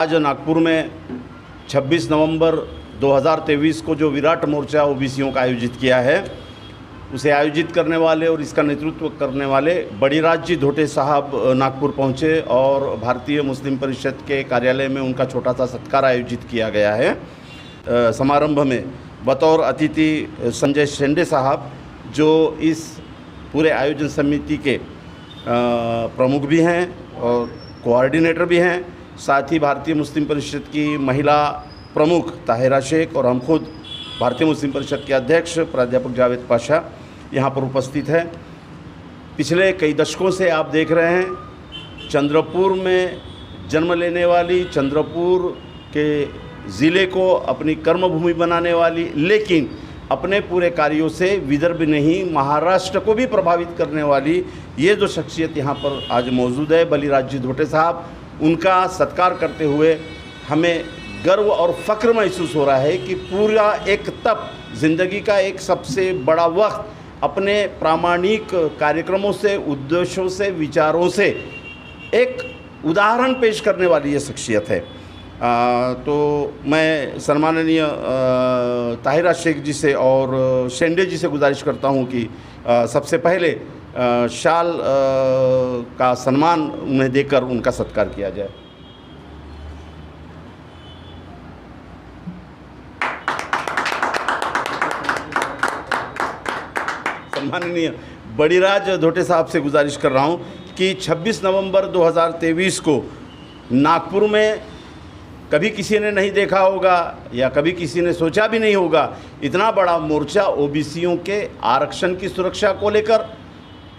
आज नागपुर में 26 नवंबर 2023 को जो विराट मोर्चा ओबीसीओं का आयोजित किया है, उसे आयोजित करने वाले और इसका नेतृत्व करने वाले बड़ीराज जी धोटे साहब नागपुर पहुंचे और भारतीय मुस्लिम परिषद के कार्यालय में उनका छोटा सा सत्कार आयोजित किया गया है। समारंभ में बतौर अतिथि संजय शेंडे साहब, जो इस पूरे आयोजन समिति के प्रमुख भी हैं और कोऑर्डिनेटर भी हैं, साथ ही भारतीय मुस्लिम परिषद की महिला प्रमुख ताहिरा शेख और हम खुद भारतीय मुस्लिम परिषद के अध्यक्ष प्राध्यापक जावेद पाशा यहाँ पर उपस्थित है। पिछले कई दशकों से आप देख रहे हैं, चंद्रपुर में जन्म लेने वाली, चंद्रपुर के ज़िले को अपनी कर्मभूमि बनाने वाली, लेकिन अपने पूरे कार्यों से विदर्भ नहीं महाराष्ट्र को भी प्रभावित करने वाली ये जो शख्सियत यहाँ पर आज मौजूद है, बड़ीराज जी धोटे साहब, उनका सत्कार करते हुए हमें गर्व और फ़ख्र महसूस हो रहा है कि पूरा एक तप, ज़िंदगी का एक सबसे बड़ा वक्त अपने प्रामाणिक कार्यक्रमों से, उद्देश्यों से, विचारों से एक उदाहरण पेश करने वाली ये शख्सियत है। तो मैं सम्माननीय ताहिरा शेख जी से और शेंडे जी से गुजारिश करता हूँ कि सबसे पहले शाल का सम्मान उन्हें देकर उनका सत्कार किया जाए। सम्माननीय बड़ीराज धोटे साहब से गुजारिश कर रहा हूं कि 26 नवंबर 2023 को नागपुर में कभी किसी ने नहीं देखा होगा या कभी किसी ने सोचा भी नहीं होगा, इतना बड़ा मोर्चा ओबीसीओं के आरक्षण की सुरक्षा को लेकर,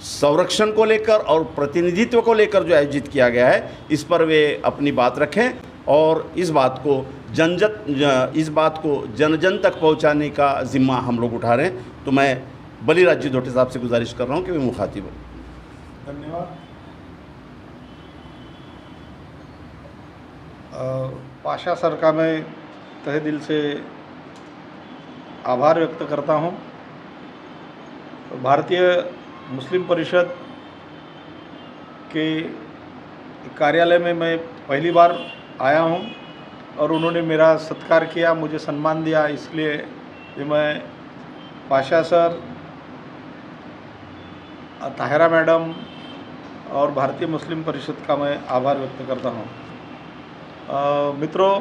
संरक्षण को लेकर और प्रतिनिधित्व को लेकर जो आयोजित किया गया है, इस पर वे अपनी बात रखें और इस बात को जन जन तक पहुंचाने का जिम्मा हम लोग उठा रहे हैं। तो मैं बड़ीराज जी धोटे साहब से गुजारिश कर रहा हूं कि वे मुखातिब हो। धन्यवाद। पाशा सर का मैं तहे दिल से आभार व्यक्त करता हूं। भारतीय मुस्लिम परिषद के कार्यालय में मैं पहली बार आया हूं और उन्होंने मेरा सत्कार किया, मुझे सम्मान दिया, इसलिए मैं पाशा सर, ताहिरा मैडम और भारतीय मुस्लिम परिषद का मैं आभार व्यक्त करता हूं। मित्रों,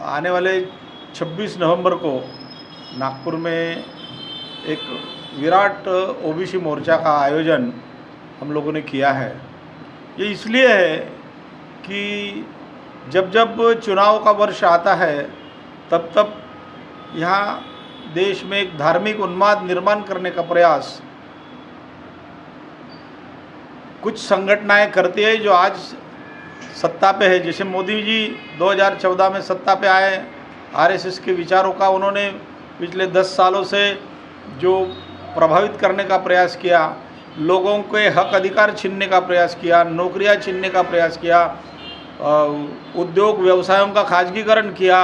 आने वाले 26 नवंबर को नागपुर में एक विराट ओबीसी मोर्चा का आयोजन हम लोगों ने किया है। ये इसलिए है कि जब जब चुनाव का वर्ष आता है तब तब यहाँ देश में एक धार्मिक उन्माद निर्माण करने का प्रयास कुछ संगठनाएं करती है जो आज सत्ता पे है। जैसे मोदी जी 2014 में सत्ता पे आए, आरएसएस के विचारों का उन्होंने पिछले 10 सालों से जो प्रभावित करने का प्रयास किया, लोगों के हक अधिकार छीनने का प्रयास किया, नौकरियां छीनने का प्रयास किया, उद्योग व्यवसायों का खाजगीकरण किया,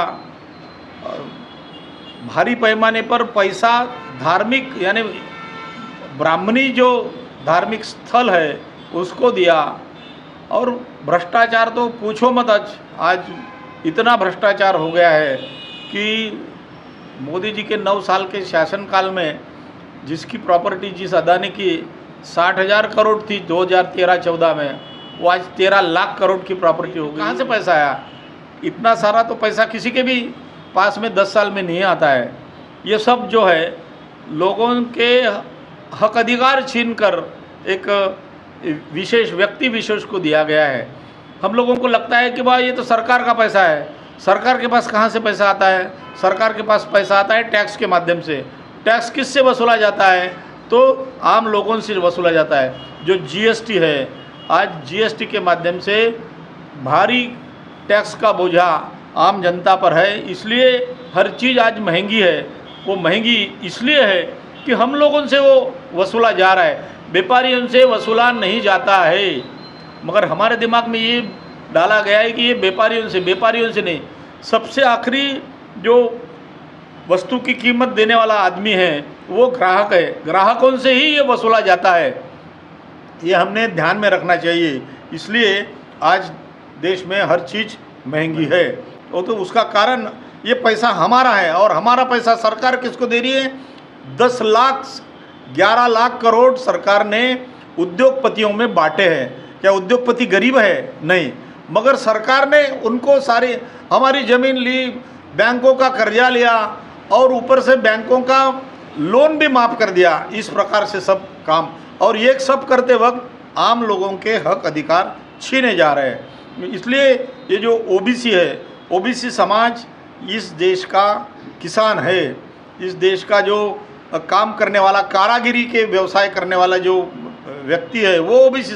भारी पैमाने पर पैसा धार्मिक यानी ब्राह्मणी जो धार्मिक स्थल है उसको दिया, और भ्रष्टाचार तो पूछो मत। आज इतना भ्रष्टाचार हो गया है कि मोदी जी के 9 साल के शासनकाल में जिसकी प्रॉपर्टी जिस अदानी की 60,000 करोड़ थी 2013-14 में, वो आज 13 लाख करोड़ की प्रॉपर्टी हो गई। कहाँ से पैसा आया? इतना सारा तो पैसा किसी के भी पास में 10 साल में नहीं आता है। ये सब जो है लोगों के हक अधिकार छीन कर एक विशेष व्यक्ति विशेष को दिया गया है। हम लोगों को लगता है कि भाई ये तो सरकार का पैसा है। सरकार के पास कहाँ से पैसा आता है? सरकार के पास पैसा आता है टैक्स के माध्यम से। टैक्स किससे वसूला जाता है? तो आम लोगों से वसूला जाता है। जो जीएसटी है, आज जीएसटी के माध्यम से भारी टैक्स का बोझा आम जनता पर है, इसलिए हर चीज़ आज महंगी है। वो महंगी इसलिए है कि हम लोगों से वो वसूला जा रहा है, व्यापारियों से वसूला नहीं जाता है। मगर हमारे दिमाग में ये डाला गया है कि ये व्यापारियों से नहीं, सबसे आखिरी जो वस्तु की कीमत देने वाला आदमी है वो ग्राहक है, ग्राहकों से ही ये वसूला जाता है। ये हमने ध्यान में रखना चाहिए। इसलिए आज देश में हर चीज़ महंगी है। वो तो उसका कारण ये पैसा हमारा है, और हमारा पैसा सरकार किसको दे रही है? 10 लाख 11 लाख करोड़ सरकार ने उद्योगपतियों में बांटे हैं। क्या उद्योगपति गरीब है? नहीं, मगर सरकार ने उनको सारी हमारी ज़मीन ली, बैंकों का कर्जा लिया और ऊपर से बैंकों का लोन भी माफ़ कर दिया। इस प्रकार से सब काम, और ये सब करते वक्त आम लोगों के हक अधिकार छीने जा रहे हैं। इसलिए ये जो ओबीसी है, ओबीसी समाज इस देश का किसान है, इस देश का जो काम करने वाला, कारागिरी के व्यवसाय करने वाला जो व्यक्ति है, वो ओबीसी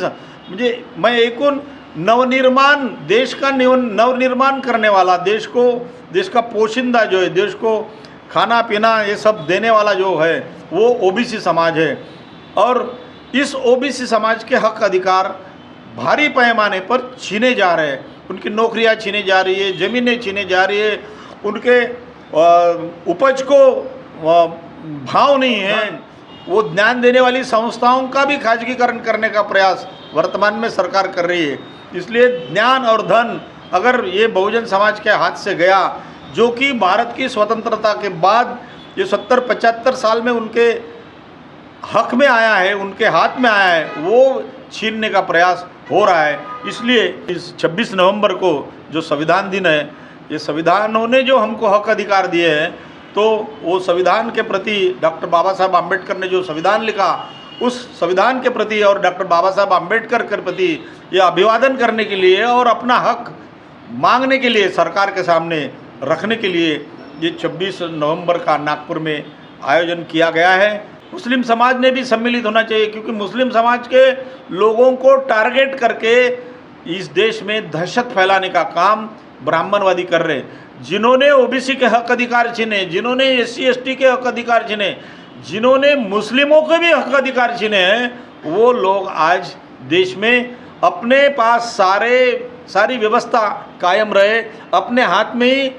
मैं एक नवनिर्माण, देश का नवनिर्माण करने वाला, देश का पोशिंदा जो है, देश को खाना पीना ये सब देने वाला जो है, वो ओबीसी समाज है। और इस ओबीसी समाज के हक अधिकार भारी पैमाने पर छीने जा रहे हैं। उनकी नौकरियां छीने जा रही है, ज़मीनें छीने जा रही है, उनके उपज को भाव नहीं है। वो ज्ञान देने वाली संस्थाओं का भी खाजगीकरण करने का प्रयास वर्तमान में सरकार कर रही है। इसलिए ज्ञान और धन अगर ये बहुजन समाज के हाथ से गया, जो कि भारत की स्वतंत्रता के बाद ये 70-75 साल में उनके हक में आया है, उनके हाथ में आया है, वो छीनने का प्रयास हो रहा है। इसलिए इस 26 नवंबर को जो संविधान दिन है, ये संविधानों ने जो हमको हक अधिकार दिए हैं, तो वो संविधान के प्रति डॉक्टर बाबा साहब आम्बेडकर ने जो संविधान लिखा, उस संविधान के प्रति और डॉक्टर बाबा साहब आम्बेडकर के प्रति ये अभिवादन करने के लिए और अपना हक मांगने के लिए, सरकार के सामने रखने के लिए ये 26 नवंबर का नागपुर में आयोजन किया गया है। मुस्लिम समाज ने भी सम्मिलित होना चाहिए, क्योंकि मुस्लिम समाज के लोगों को टारगेट करके इस देश में दहशत फैलाने का काम ब्राह्मणवादी कर रहे हैं। जिन्होंने ओबीसी के हक अधिकार छीने, जिन्होंने SC ST के हक अधिकार छीने, जिन्होंने मुस्लिमों के भी हक अधिकार छीने हैं, वो लोग आज देश में अपने पास सारी व्यवस्था कायम रहे, अपने हाथ में ही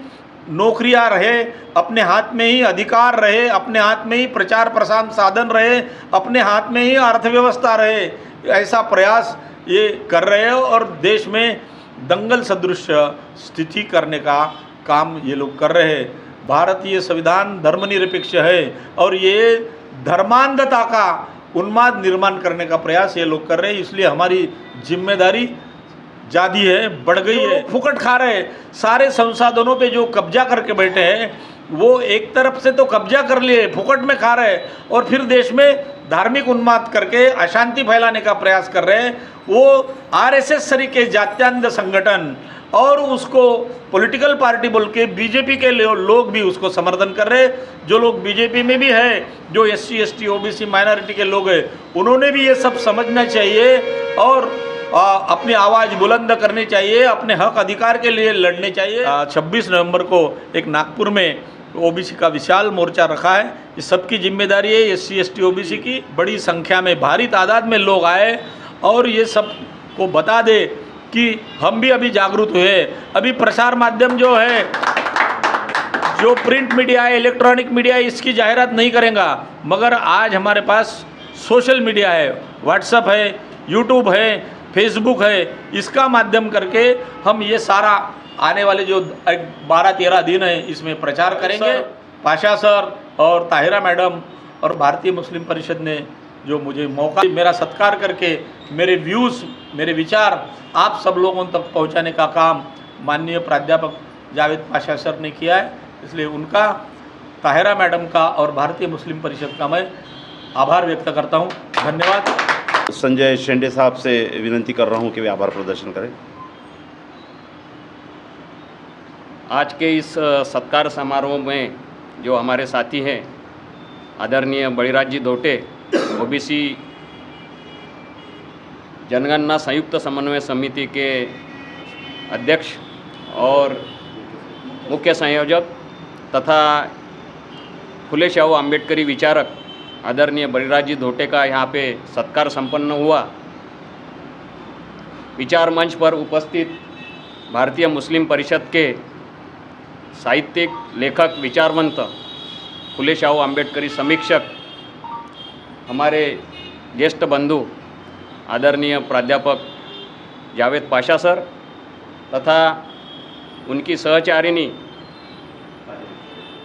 नौकरियां रहे, अपने हाथ में ही अधिकार रहे, अपने हाथ में ही प्रचार प्रसार साधन रहे, अपने हाथ में ही अर्थव्यवस्था रहे, ऐसा प्रयास ये कर रहे हैं और देश में दंगल सदृश स्थिति करने का काम ये लोग कर रहे हैं। भारतीय संविधान धर्मनिरपेक्ष है और ये धर्मांधता का उन्माद निर्माण करने का प्रयास ये लोग कर रहे हैं। इसलिए हमारी जिम्मेदारी ज़्यादा है, बढ़ गई है। फुकट खा रहे हैं, सारे संसाधनों पे जो कब्जा करके बैठे हैं, वो एक तरफ से तो कब्जा कर लिए, फुकट में खा रहे हैं, और फिर देश में धार्मिक उन्माद करके अशांति फैलाने का प्रयास कर रहे हैं। वो RSS के जात्यांध संगठन और उसको पॉलिटिकल पार्टी बोल के बीजेपी के लोग भी उसको समर्थन कर रहे हैं। जो लोग बीजेपी में भी है, जो SC ST OBC माइनॉरिटी के लोग हैं, उन्होंने भी ये सब समझना चाहिए और अपनी आवाज़ बुलंद करनी चाहिए, अपने हक अधिकार के लिए लड़ने चाहिए। 26 नवंबर को एक नागपुर में OBC का विशाल मोर्चा रखा है। इस सबकी जिम्मेदारी है SC ST OBC की। बड़ी संख्या में, भारी तादाद में लोग आए और ये सब को बता दे कि हम भी अभी जागरूक हुए। अभी प्रसार माध्यम जो है, जो प्रिंट मीडिया है, इलेक्ट्रॉनिक मीडिया, इसकी जाहिरात नहीं करेगा, मगर आज हमारे पास सोशल मीडिया है, व्हाट्सएप है, यूट्यूब है, फेसबुक है, इसका माध्यम करके हम ये सारा आने वाले जो 12-13 दिन है इसमें प्रचार करेंगे। पाशा सर और ताहिरा मैडम और भारतीय मुस्लिम परिषद ने जो मुझे मौका, मेरा सत्कार करके मेरे व्यूज़, मेरे विचार आप सब लोगों तक पहुंचाने का काम माननीय प्राध्यापक जावेद पाशा सर ने किया है। इसलिए उनका, ताहिरा मैडम का और भारतीय मुस्लिम परिषद का मैं आभार व्यक्त करता हूं। धन्यवाद। संजय शेंडे साहब से विनती कर रहा हूं कि वे आभार प्रदर्शन करें। आज के इस सत्कार समारोह में जो हमारे साथी हैं, आदरणीय बलिराज जी धोटे, OBC जनगणना संयुक्त समन्वय समिति के अध्यक्ष और मुख्य संयोजक तथा फुले शाहू आम्बेडकरी विचारक आदरणीय बलिराज जी धोटे का यहाँ पे सत्कार संपन्न हुआ। विचार मंच पर उपस्थित भारतीय मुस्लिम परिषद के साहित्यिक, लेखक, विचारवंत, फुले शाहू आम्बेडकरी समीक्षक, हमारे ज्येष्ठ बंधु आदरणीय प्राध्यापक जावेद पाशा सर तथा उनकी सहचारिणी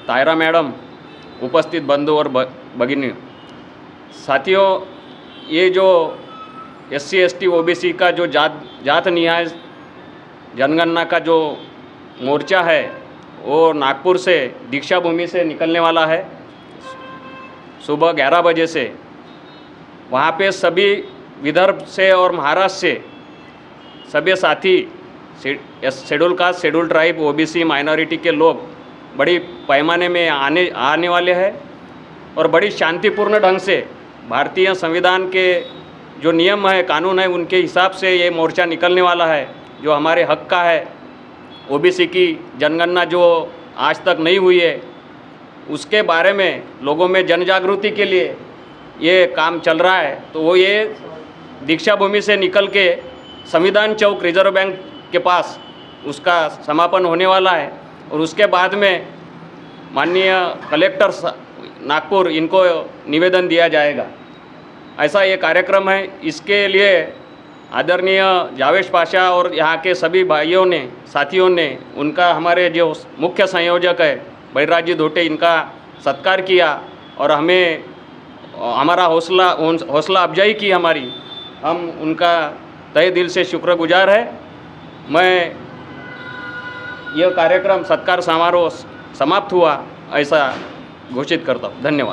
तायरा मैडम, उपस्थित बंधु और भगिनी, साथियों, ये जो SC ST OBC का जो जात न्याय जनगणना का जो मोर्चा है वो नागपुर से दीक्षा भूमि से निकलने वाला है सुबह 11 बजे से। वहाँ पे सभी विदर्भ से और महाराष्ट्र से सभी साथी schedule caste, schedule tribe, OBC minority के लोग बड़ी पैमाने में आने वाले हैं और बड़ी शांतिपूर्ण ढंग से भारतीय संविधान के जो नियम है, कानून है, उनके हिसाब से ये मोर्चा निकलने वाला है। जो हमारे हक का है, OBC की जनगणना जो आज तक नहीं हुई है, उसके बारे में लोगों में जन जागृति के लिए ये काम चल रहा है। तो वो ये दीक्षा भूमि से निकल के संविधान चौक रिजर्व बैंक के पास उसका समापन होने वाला है और उसके बाद में माननीय कलेक्टर नागपुर इनको निवेदन दिया जाएगा। ऐसा ये कार्यक्रम है। इसके लिए आदरणीय जावेश पाशा और यहाँ के सभी भाइयों ने, साथियों ने, उनका, हमारे जो मुख्य संयोजक है बलिराज जी धोटे, इनका सत्कार किया और हमें हमारा हौसला अफजाई की हमारी। हम उनका तहे दिल से शुक्रगुजार है। मैं यह कार्यक्रम सत्कार समारोह समाप्त हुआ ऐसा घोषित करता हूँ। धन्यवाद।